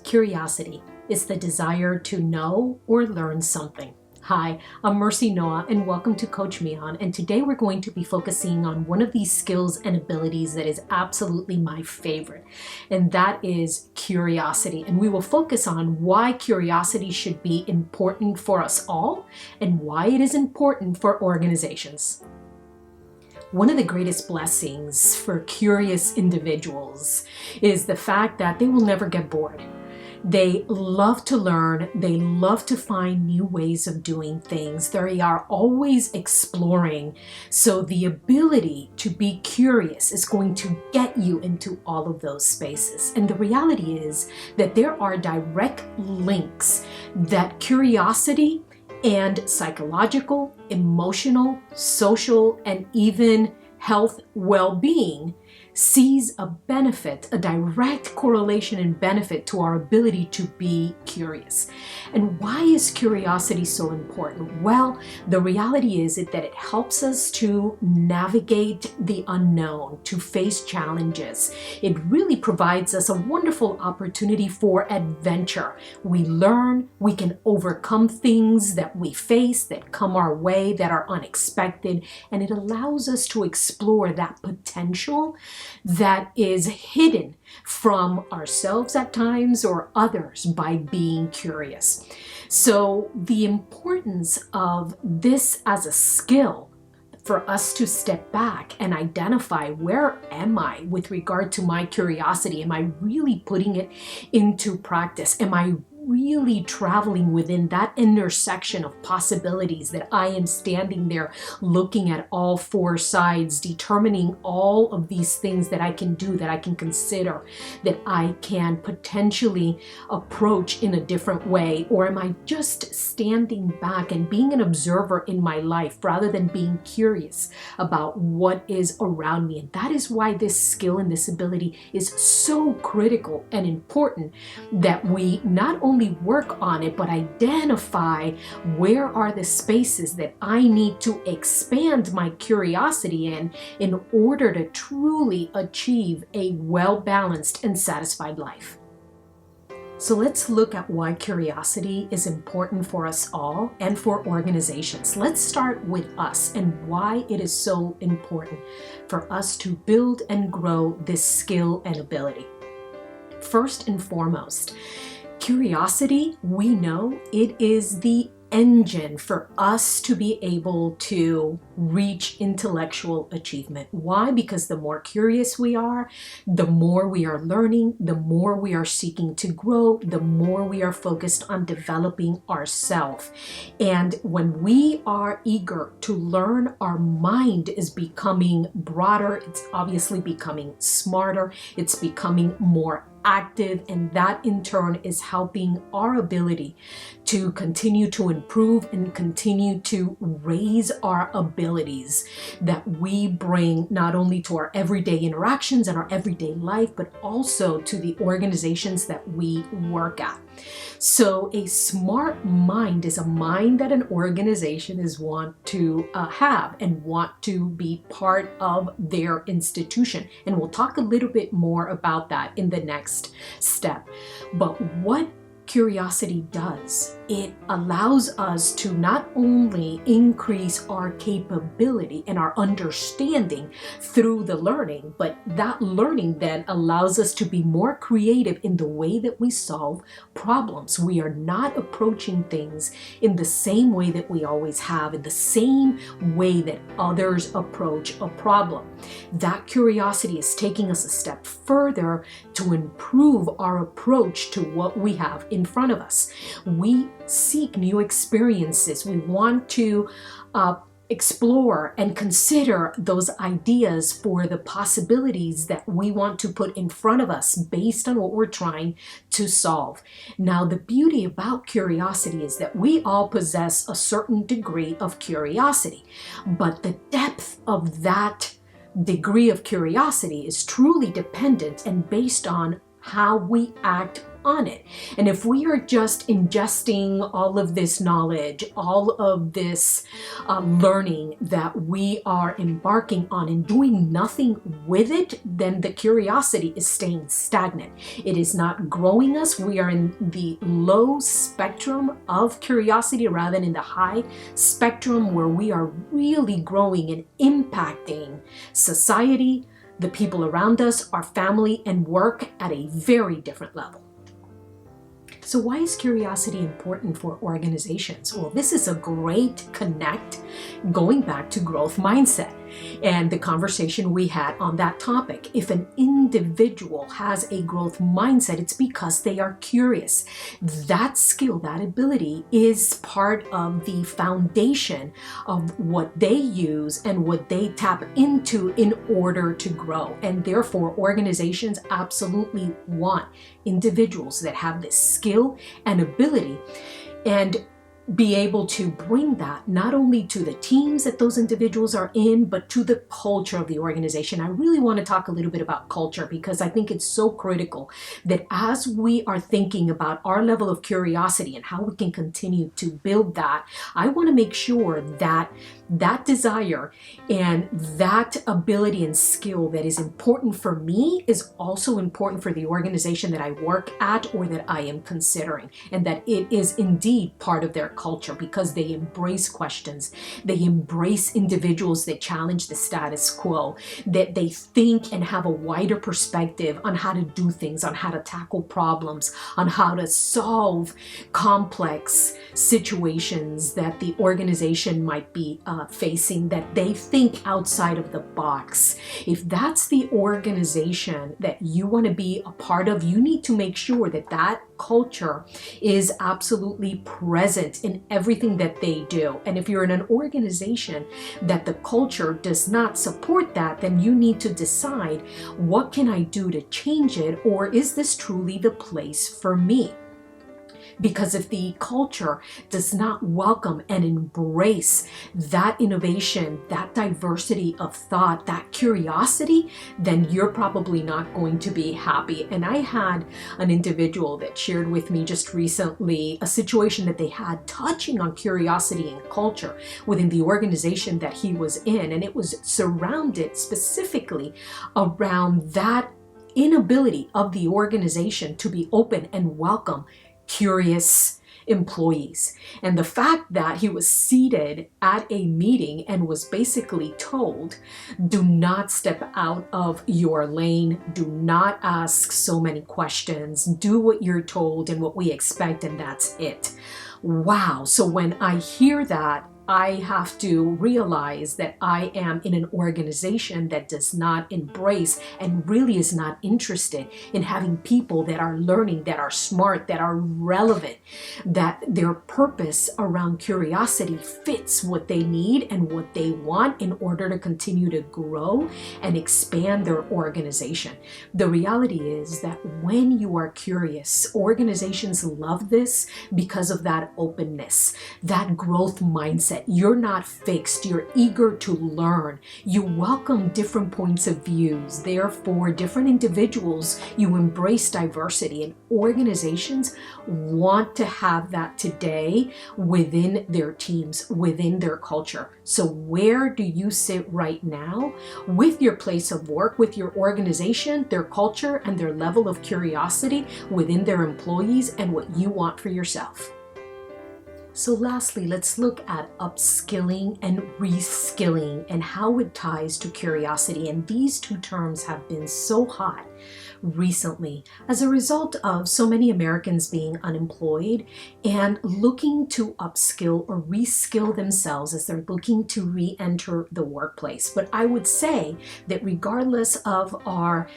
Curiosity is the desire to know or learn something. Hi, I'm Mercy Noah and welcome to Coach Me On, and today we're going to be focusing on one of these skills and abilities that is absolutely my favorite, and that is curiosity. And we will focus on why curiosity should be important for us all and why it is important for organizations. One of the greatest blessings for curious individuals is the fact that they will never get bored. They love to learn. They love to find new ways of doing things. They are always exploring. So the ability to be curious is going to get you into all of those spaces. And the reality is that there are direct links that curiosity and psychological, emotional, social, and even health well-being sees a benefit, a direct correlation and benefit to our ability to be curious. And why is curiosity so important? Well, the reality is that it helps us to navigate the unknown, to face challenges. It really provides us a wonderful opportunity for adventure. We learn, we can overcome things that we face, that come our way, that are unexpected, and it allows us to explore that potential that is hidden from ourselves at times or others by being curious. So the importance of this as a skill for us to step back and identify, where am I with regard to my curiosity? Am I really putting it into practice? Am I really traveling within that intersection of possibilities that I am standing there looking at all four sides, determining all of these things that I can do, that I can consider, that I can potentially approach in a different way? Or am I just standing back and being an observer in my life rather than being curious about what is around me? And that is why this skill and this ability is so critical and important, that we not only work on it, but identify where are the spaces that I need to expand my curiosity in order to truly achieve a well-balanced and satisfied life. So let's look at why curiosity is important for us all and for organizations. Let's start with us and why it is so important for us to build and grow this skill and ability. First and foremost, curiosity, we know it is the engine for us to be able to reach intellectual achievement. Why? Because the more curious we are, the more we are learning, the more we are seeking to grow, the more we are focused on developing ourselves. And when we are eager to learn, our mind is becoming broader, it's obviously becoming smarter, it's becoming more active, and that in turn is helping our ability to continue to improve and continue to raise our abilities that we bring not only to our everyday interactions and our everyday life, but also to the organizations that we work at. So a smart mind is a mind that an organization is want to have and want to be part of their institution. And we'll talk a little bit more about that in the next step. But what curiosity does, it allows us to not only increase our capability and our understanding through the learning, but that learning then allows us to be more creative in the way that we solve problems. We are not approaching things in the same way that we always have, in the same way that others approach a problem. That curiosity is taking us a step further to improve our approach to what we have in front of us. We seek new experiences. We want to explore and consider those ideas for the possibilities that we want to put in front of us based on what we're trying to solve. Now, the beauty about curiosity is that we all possess a certain degree of curiosity, but the depth of that degree of curiosity is truly dependent and based on how we act on it. And if we are just ingesting all of this knowledge, all of this learning that we are embarking on and doing nothing with it, then the curiosity is staying stagnant. It is not growing us. We are in the low spectrum of curiosity rather than in the high spectrum where we are really growing and impacting society, the people around us, our family, and work at a very different level. So why is curiosity important for organizations? Well, this is a great connect going back to growth mindset and the conversation we had on that topic. If an individual has a growth mindset, it's because they are curious. That skill, that ability is part of the foundation of what they use and what they tap into in order to grow. And therefore, organizations absolutely want individuals that have this skill and ability and be able to bring that not only to the teams that those individuals are in, but to the culture of the organization. I really want to talk a little bit about culture because I think it's so critical that as we are thinking about our level of curiosity and how we can continue to build that, I want to make sure that that desire and that ability and skill that is important for me is also important for the organization that I work at or that I am considering, and that it is indeed part of their culture because they embrace questions, they embrace individuals that challenge the status quo, that they think and have a wider perspective on how to do things, on how to tackle problems, on how to solve complex situations that the organization might be facing, that they think outside of the box. If that's the organization that you want to be a part of, you need to make sure that that culture is absolutely present in everything that they do. And if you're in an organization that the culture does not support that, then you need to decide, what can I do to change it, or is this truly the place for me? Because if the culture does not welcome and embrace that innovation, that diversity of thought, that curiosity, then you're probably not going to be happy. And I had an individual that shared with me just recently a situation that they had touching on curiosity and culture within the organization that he was in. And it was surrounded specifically around that inability of the organization to be open and welcome curious employees. And the fact that he was seated at a meeting and was basically told, do not step out of your lane, do not ask so many questions, do what you're told and what we expect, and that's it. Wow. So when I hear that, I have to realize that I am in an organization that does not embrace and really is not interested in having people that are learning, that are smart, that are relevant, that their purpose around curiosity fits what they need and what they want in order to continue to grow and expand their organization. The reality is that when you are curious, organizations love this because of that openness, that growth mindset. You're not fixed. You're eager to learn. You welcome different points of views. Therefore, different individuals, you embrace diversity, and organizations want to have that today within their teams, within their culture. So where do you sit right now with your place of work, with your organization, their culture, and their level of curiosity within their employees and what you want for yourself? So lastly, let's look at upskilling and reskilling and how it ties to curiosity. And these two terms have been so hot recently as a result of so many Americans being unemployed and looking to upskill or reskill themselves as they're looking to re-enter the workplace. But I would say that regardless of our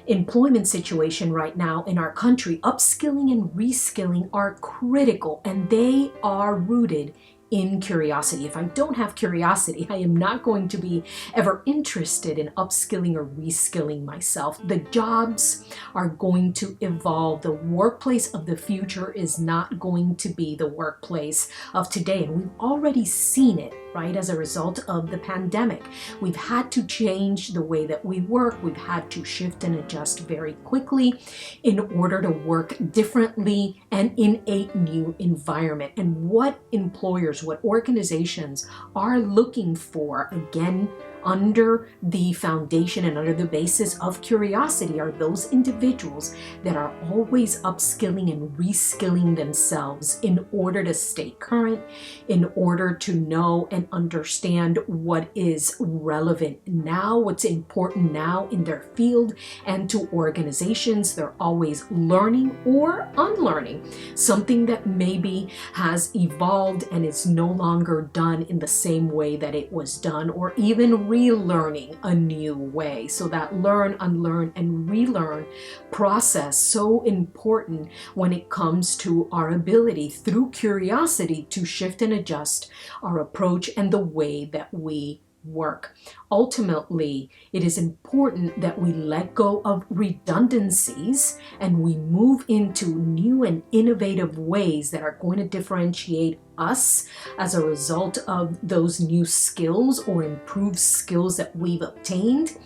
employment situation right now in our country, upskilling and reskilling are critical, and they are rooted in curiosity. If I don't have curiosity, I am not going to be ever interested in upskilling or reskilling myself. The jobs are going to evolve. The workplace of the future is not going to be the workplace of today. And we've already seen it, right? As a result of the pandemic, we've had to change the way that we work. We've had to shift and adjust very quickly in order to work differently and in a new environment. And what employers, what organizations are looking for, again, under the foundation and under the basis of curiosity, are those individuals that are always upskilling and reskilling themselves in order to stay current, in order to know and understand what is relevant now, what's important now in their field, and to organizations. They're always learning or unlearning something that maybe has evolved and is no longer done in the same way that it was done, or even relearning a new way. So that learn, unlearn, and relearn process, so important when it comes to our ability through curiosity to shift and adjust our approach and the way that we work. Ultimately, it is important that we let go of redundancies and we move into new and innovative ways that are going to differentiate us as a result of those new skills or improved skills that we've obtained,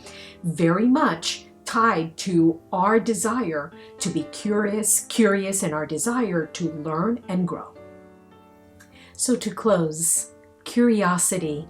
very much tied to our desire to be curious and our desire to learn and grow. So to close, curiosity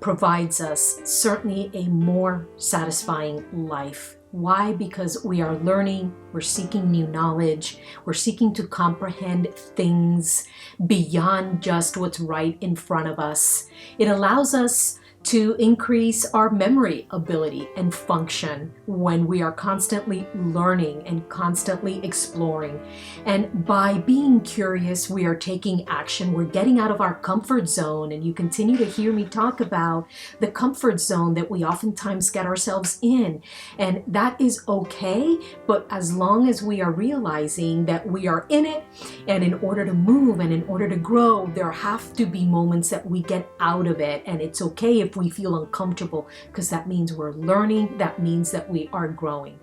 provides us certainly a more satisfying life. Why? Because we are learning, we're seeking new knowledge, we're seeking to comprehend things beyond just what's right in front of us. It allows us to increase our memory ability and function when we are constantly learning and constantly exploring. And by being curious, we are taking action. We're getting out of our comfort zone. And you continue to hear me talk about the comfort zone that we oftentimes get ourselves in. And that is okay, but as long as we are realizing that we are in it, and in order to move and in order to grow, there have to be moments that we get out of it. And it's okay if we feel uncomfortable, because that means we're learning, that means that we are growing.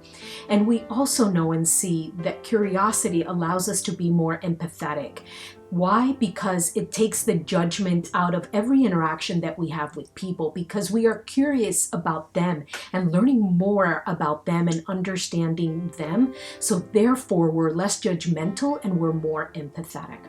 And we also know and see that curiosity allows us to be more empathetic. Why? Because it takes the judgment out of every interaction that we have with people, because we are curious about them and learning more about them and understanding them. So therefore, we're less judgmental and we're more empathetic.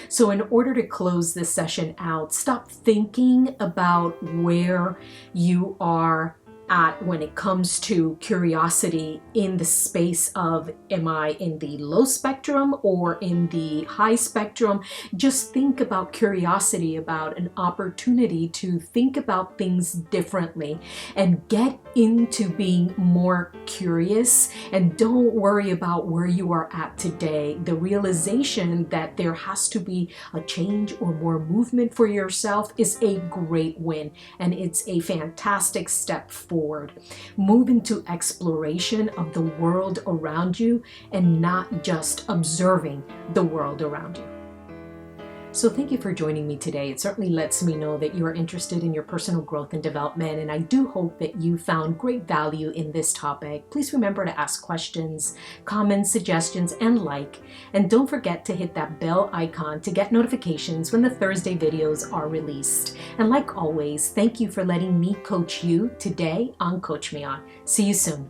So in order to close this session out, stop thinking about where you are at when it comes to curiosity in the space of, am I in the low spectrum or in the high spectrum? Just think about curiosity, about an opportunity to think about things differently and get into being more curious, and don't worry about where you are at today. The realization that there has to be a change or more movement for yourself is a great win, and it's a fantastic step forward. Move into exploration of the world around you and not just observing the world around you. So thank you for joining me today. It certainly lets me know that you are interested in your personal growth and development, and I do hope that you found great value in this topic. Please remember to ask questions, comments, suggestions, and like. And don't forget to hit that bell icon to get notifications when the Thursday videos are released. And like always, thank you for letting me coach you today on Coach Me On. See you soon.